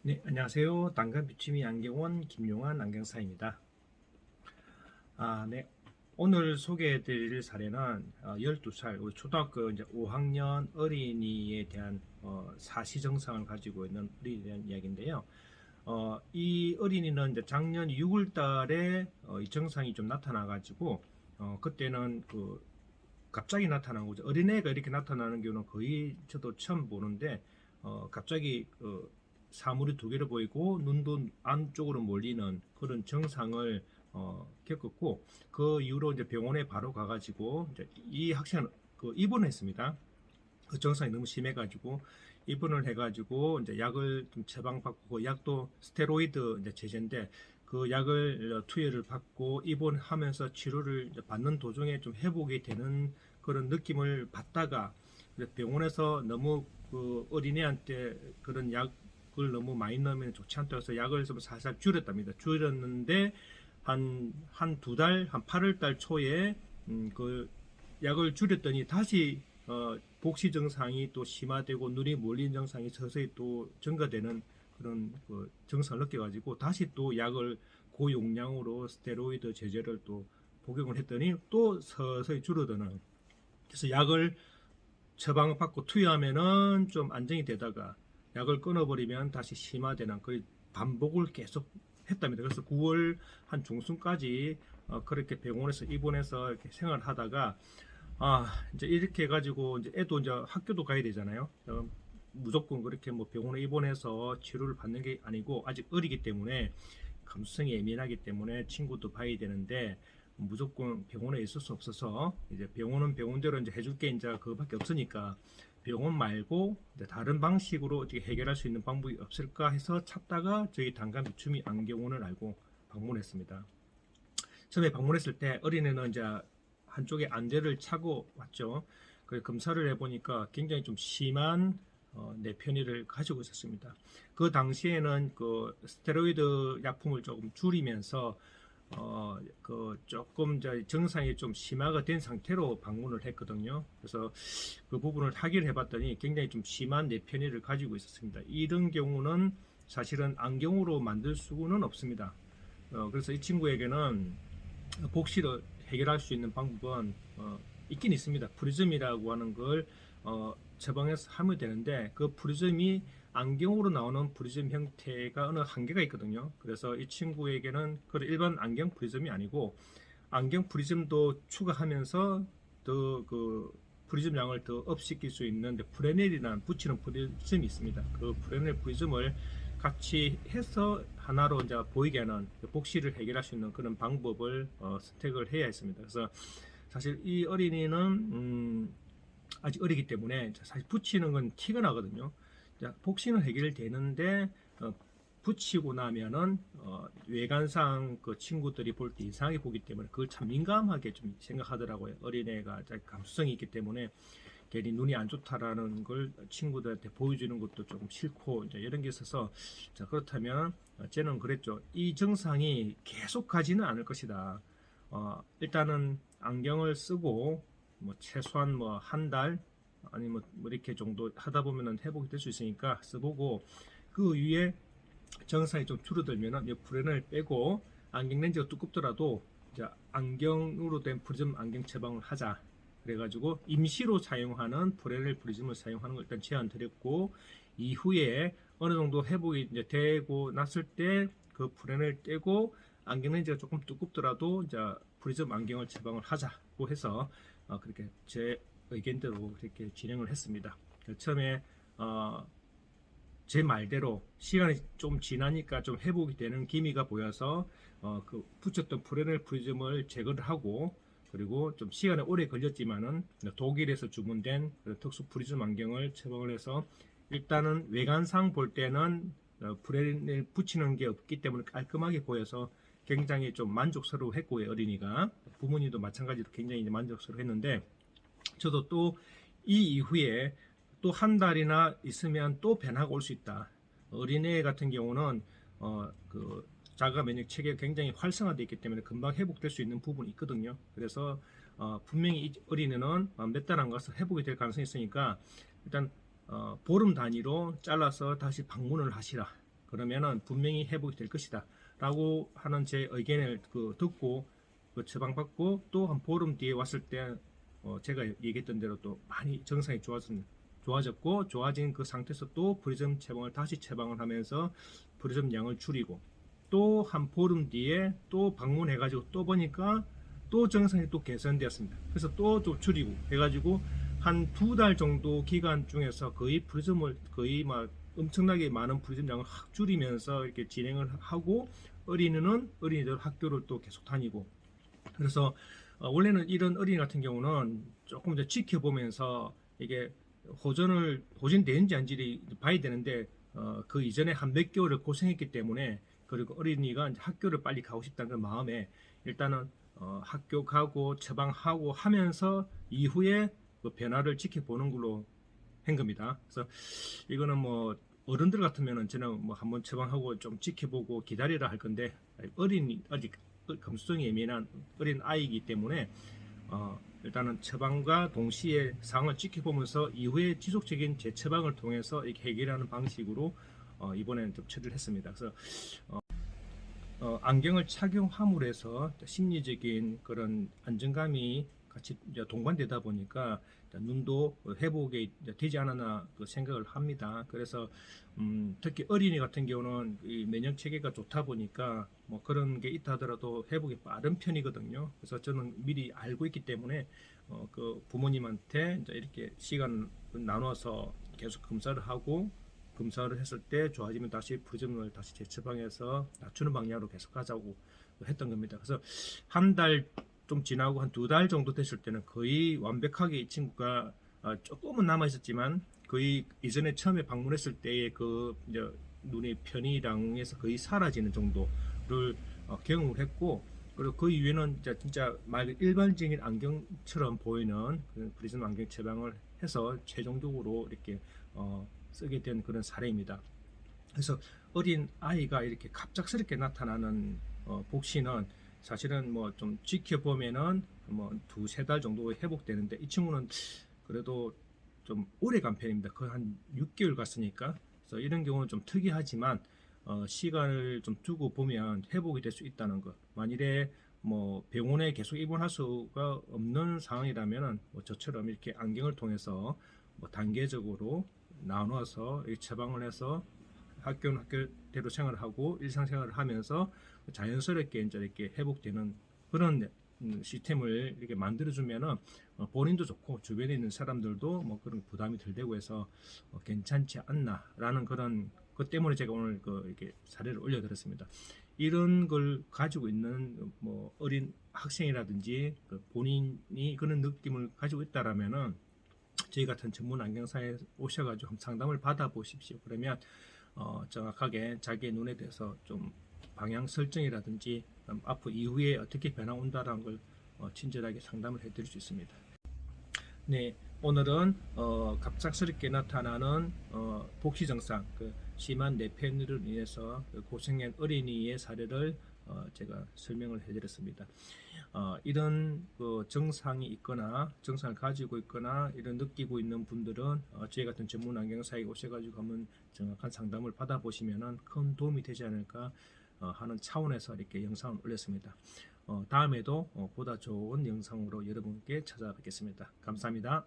네, 안녕하세요. 단감 비취미 안경원 김용환 안경사입니다. 네. 오늘 소개해드릴 사례는 12살 우리 초등학교 이제 5학년 어린이에 대한 사시 증상을 가지고 있는 어린이에 대한 이야기인데요. 이 어린이는 이제 작년 6월 달에 이 증상이 좀 나타나가지고 그때는 갑자기 나타난 거죠. 어린애가 이렇게 나타나는 경우는 거의 저도 처음 보는데 갑자기 사물이 두 개를 보이고 눈도 안쪽으로 몰리는 그런 증상을 겪었고 그 이후로 이제 병원에 바로 가가지고 이제 이 학생은 입원을 했습니다. 그 증상이 너무 심해가지고 입원을 해가지고 이제 약을 좀 처방받고 그 약도 스테로이드 이제 제제인데 그 약을 투여를 받고 입원하면서 치료를 받는 도중에 좀 회복이 되는 그런 느낌을 받다가 병원에서 너무 그 어린애한테 그런 약을 너무 많이 넣으면 좋지 않다고 해서 약을 좀 살살 줄였답니다. 줄였는데 한 두 달, 한 8월 달 초에 그 약을 줄였더니 다시 복시 증상이 또 심화되고 눈이 몰리는 증상이 서서히 또 증가되는 그런 그 증상을 느껴가지고 다시 또 약을 고용량으로 스테로이드 제제를 또 복용을 했더니 또 서서히 줄어드는. 그래서 약을 처방을 받고 투여하면은 좀 안정이 되다가 약을 끊어버리면 다시 심화되는 그 반복을 계속 했답니다. 그래서 9월 한 중순까지 그렇게 병원에서 입원해서 이렇게 생활하다가 이제 이렇게 해가지고 이제 애도 이제 학교도 가야 되잖아요. 무조건 그렇게 뭐 병원에 입원해서 치료를 받는 게 아니고 아직 어리기 때문에 감수성이 예민하기 때문에 친구도 봐야 되는데 무조건 병원에 있을 수 없어서 이제 병원은 병원대로 이제 해줄 게 이제 그거밖에 없으니까 병원 말고 이제 다른 방식으로 어떻게 해결할 수 있는 방법이 없을까 해서 찾다가 저희 단감 유춤이 안경원을 알고 방문했습니다. 처음에 방문했을 때 어린애는 이제 한쪽에 안대를 차고 왔죠. 그 검사를 해보니까 굉장히 좀 심한 뇌편의를 가지고 있었습니다. 그 당시에는 그 스테로이드 약품을 조금 줄이면서 그 조금 이제 증상이 좀 심화가 된 상태로 방문을 했거든요. 그래서 그 부분을 확인을 해봤더니 굉장히 좀 심한 뇌편의를 가지고 있었습니다. 이런 경우는 사실은 안경으로 만들 수는 없습니다. 그래서 이 친구에게는 복시를 해결할 수 있는 방법은 있긴 있습니다. 프리즘이라고 하는 걸 처방해서 하면 되는데 그 프리즘이 안경으로 나오는 프리즘 형태가 어느 한계가 있거든요. 그래서 이 친구에게는 그 일반 안경 프리즘이 아니고 안경 프리즘도 추가하면서 더 그 프리즘 양을 더 업시킬 수 있는 프레넬이라는 붙이는 프리즘이 있습니다. 그 프레넬 프리즘을 같이 해서 하나로 이제 보이게 하는 복시를 해결할 수 있는 그런 방법을 선택을 해야 했습니다. 그래서 사실 이 어린이는 아직 어리기 때문에 사실 붙이는 건 티가 나거든요. 복시는 해결되는데 붙이고 나면은 외관상 그 친구들이 볼 때 이상하게 보기 때문에 그걸 참 민감하게 좀 생각하더라고요. 어린애가 감수성이 있기 때문에 괜히 눈이 안 좋다라는 걸 친구들한테 보여주는 것도 조금 싫고 이제 이런 게 있어서 자 그렇다면 쟤는 그랬죠. 이 증상이 계속 가지는 않을 것이다. 일단은 안경을 쓰고 뭐 최소한 뭐 한 달 아니면 뭐 이렇게 정도 하다 보면은 회복이 될 수 있으니까 써보고 그 위에 증상이 좀 줄어들면은 이 프렌을 빼고 안경 렌즈가 두껍더라도 이제 안경으로 된 프리즘 안경 처방을 하자. 그래가지고 임시로 사용하는 프렌el 프리즘을 사용하는 걸 일단 제안 드렸고 이후에 어느 정도 회복이 이제 되고 났을 때 그 프렌을 떼고 안경 렌즈가 조금 두껍더라도 이제 프리즘 안경을 처방을 하자고 해서 그렇게 제 의견대로 그렇게 진행을 했습니다. 처음에 제 말대로 시간이 좀 지나니까 좀 회복이 되는 기미가 보여서 그 붙였던 프레넬 프리즘을 제거를 하고 그리고 좀 시간이 오래 걸렸지만은 독일에서 주문된 특수 프리즘 안경을 처방을 해서 일단은 외관상 볼 때는 프레넬 붙이는 게 없기 때문에 깔끔하게 보여서 굉장히 좀 만족스러워했고요. 어린이가 부모님도 마찬가지로 굉장히 만족스러워했는데 저도 또 이 이후에 또 한 달이나 있으면 또 변화가 올 수 있다. 어린애 같은 경우는 그 자가 면역 체계가 굉장히 활성화되어 있기 때문에 금방 회복될 수 있는 부분이 있거든요. 그래서 분명히 이 어린애는 몇 달 안 가서 회복이 될 가능성이 있으니까 일단 보름 단위로 잘라서 다시 방문을 하시라. 그러면은 분명히 회복이 될 것이다 라고 하는 제 의견을 듣고 처방받고 또 한 보름 뒤에 왔을 때 제가 얘기했던 대로 또 많이 정상이 좋아졌고 좋아진 그 상태에서 또 프리즘 처방을 다시 처방을 하면서 프리즘 양을 줄이고 또 한 보름 뒤에 또 방문해 가지고 또 보니까 또 정상이 또 개선되었습니다. 그래서 또 좀 줄이고 해가지고 한 2달 정도 기간 중에서 거의 프리즘을 거의 막 엄청나게 많은 프리즘 양을 확 줄이면서 이렇게 진행을 하고 어린이들 학교를 또 계속 다니고 그래서 원래는 이런 어린이 같은 경우는 조금 더 지켜보면서 이게 호전되는지 아닌지 봐야 되는데 그 이전에 한 몇 개월을 고생했기 때문에 그리고 어린이가 이제 학교를 빨리 가고 싶다는 그 마음에 일단은 학교 가고 처방하고 하면서 이후에 그 변화를 지켜보는 걸로 한 겁니다. 그래서 이거는 뭐 어른들 같으면은 저는 뭐 한번 처방하고 좀 지켜보고 기다리라 할 건데 아직 감수성이 예민한 어린 아이이기 때문에 일단은 처방과 동시에 상황을 지켜보면서 이후에 지속적인 재처방을 통해서 이렇게 해결하는 방식으로 이번에는 좀 처리를 했습니다. 그래서 안경을 착용함으로 해서 심리적인 그런 안정감이 같이 이제 동반되다 보니까 눈도 회복이 되지 않았나 그 생각을 합니다. 그래서 특히 어린이 같은 경우는 이 면역 체계가 좋다 보니까 뭐 그런 게 있다 하더라도 회복이 빠른 편이거든요. 그래서 저는 미리 알고 있기 때문에 그 부모님한테 이제 이렇게 시간 나눠서 계속 검사를 하고 검사를 했을 때 좋아지면 다시 프리즘을 다시 재처방해서 낮추는 방향으로 계속 가자고 했던 겁니다. 그래서 한 달 좀 지나고 한 2달 정도 됐을 때는 거의 완벽하게 이 친구가 조금은 남아 있었지만 거의 이전에 처음에 방문했을 때의 그 이제 눈의 편의량에서 거의 사라지는 정도를 경험을 했고 그리고 그 이후에는 진짜 말 일반적인 안경처럼 보이는 그 프리즘 안경 처방을 해서 최종적으로 이렇게 쓰게 된 그런 사례입니다. 그래서 어린 아이가 이렇게 갑작스럽게 나타나는 복시는 사실은 뭐 좀 지켜보면은 뭐 2~3달 정도 회복되는데 이 친구는 그래도 좀 오래 간 편입니다. 거의 한 6개월 갔으니까. 그래서 이런 경우는 좀 특이하지만 시간을 좀 두고 보면 회복이 될 수 있다는 것. 만일에 뭐 병원에 계속 입원할 수가 없는 상황이라면은 뭐 저처럼 이렇게 안경을 통해서 뭐 단계적으로 나눠서 처방을 해서 학교는 학교대로 생활을 하고 일상생활을 하면서 자연스럽게 이제 이렇게 회복되는 그런 시스템을 이렇게 만들어주면은 본인도 좋고 주변에 있는 사람들도 뭐 그런 부담이 덜 되고 해서 괜찮지 않나라는 그런 것 때문에 제가 오늘 이렇게 사례를 올려드렸습니다. 이런 걸 가지고 있는 뭐 어린 학생이라든지 본인이 그런 느낌을 가지고 있다라면은 저희 같은 전문 안경사에 오셔가지고 상담을 받아보십시오. 그러면 정확하게 자기의 눈에 대해서 좀 방향 설정이라든지 앞으로 이후에 어떻게 변화 온다라는 걸 친절하게 상담을 해드릴 수 있습니다. 네, 오늘은 갑작스럽게 나타나는 복시 증상, 심한 뇌팬으로 인해서 고생한 어린이의 사례를 제가 설명을 해드렸습니다. 이런 증상이 있거나 증상을 가지고 있거나 이런 느끼고 있는 분들은 저희 같은 전문 안경사에 오셔가지고 한번 정확한 상담을 받아보시면 큰 도움이 되지 않을까 하는 차원에서 이렇게 영상을 올렸습니다. 다음에도 보다 좋은 영상으로 여러분께 찾아뵙겠습니다. 감사합니다.